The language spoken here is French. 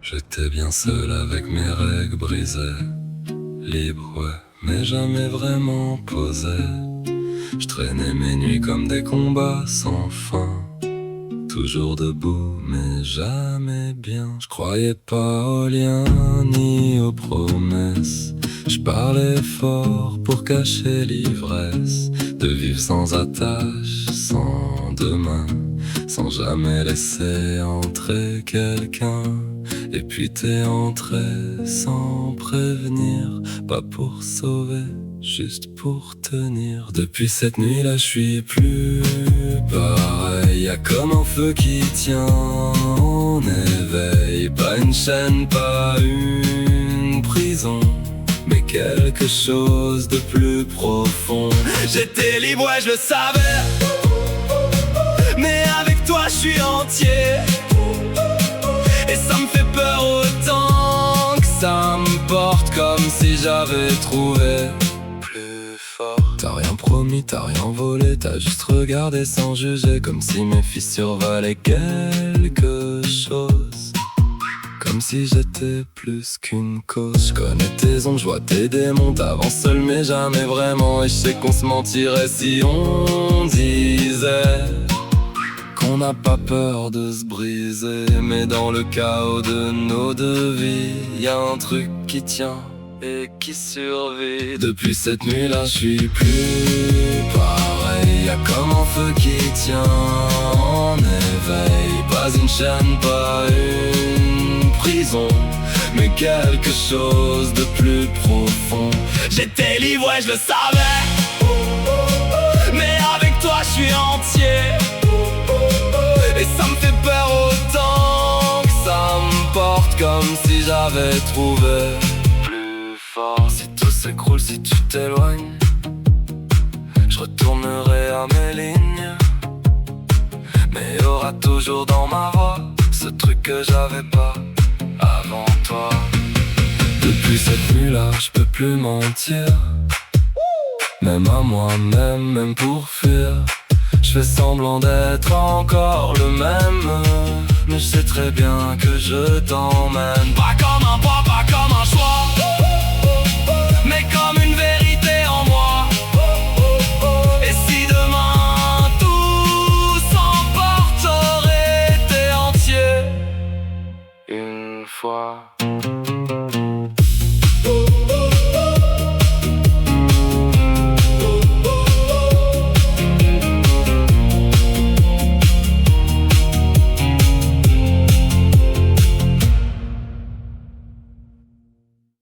J'étais bien seul avec mes règles brisées, libre, ouais, mais jamais vraiment posé. Je traînais mes nuits comme des combats sans fin, toujours debout mais jamais bien. Je croyais pas aux liens ni aux promesses. Je parlais fort pour cacher l'ivresse de vivre sans attache, sans demain, sans jamais laisser entrer quelqu'un. Et puis t'es entré sans prévenir, pas pour sauver, juste pour tenir. Depuis cette nuit-là, je suis plus pareil. Y'a comme un feu qui tient en éveil. Pas une chaîne, pas une prison, mais quelque chose de plus profond. J'étais libre, ouais, je le savais, mais avec toi, je suis entier. Et ça me fait peur autant que ça me porte, comme si j'avais trouvé plus fort. T'as rien promis, t'as rien volé, t'as juste regardé sans juger, comme si mes fissures valaient quelque chose, comme si j'étais plus qu'une cause. Je connais tes ombres, je vois tes démons, t'avances seul mais jamais vraiment. Et je sais qu'on se mentirait si on disait qu'on n'a pas peur de se briser. Mais dans le chaos de nos deux vies, y'a un truc qui tient et qui survit. Depuis cette nuit-là, je suis plus pareil. Y'a comme un feu qui tient en éveil. Pas une chaîne, pas une prison, mais quelque chose de plus profond. J'étais libre, ouais, je le savais, mais avec toi, je suis entier. Et ça me fait peur autant que ça me porte, comme si j'avais trouvé plus fort. Si tout s'écroule, si tu t'éloignes, je retournerai à mes lignes. Mais y aura toujours dans ma voix ce truc que j'avais pas avant toi. Depuis cette nuit-là, je peux plus mentir, même à moi-même, même pour fuir. Je fais semblant d'être encore le même, mais je sais très bien que je t'emmène pas comme un poids.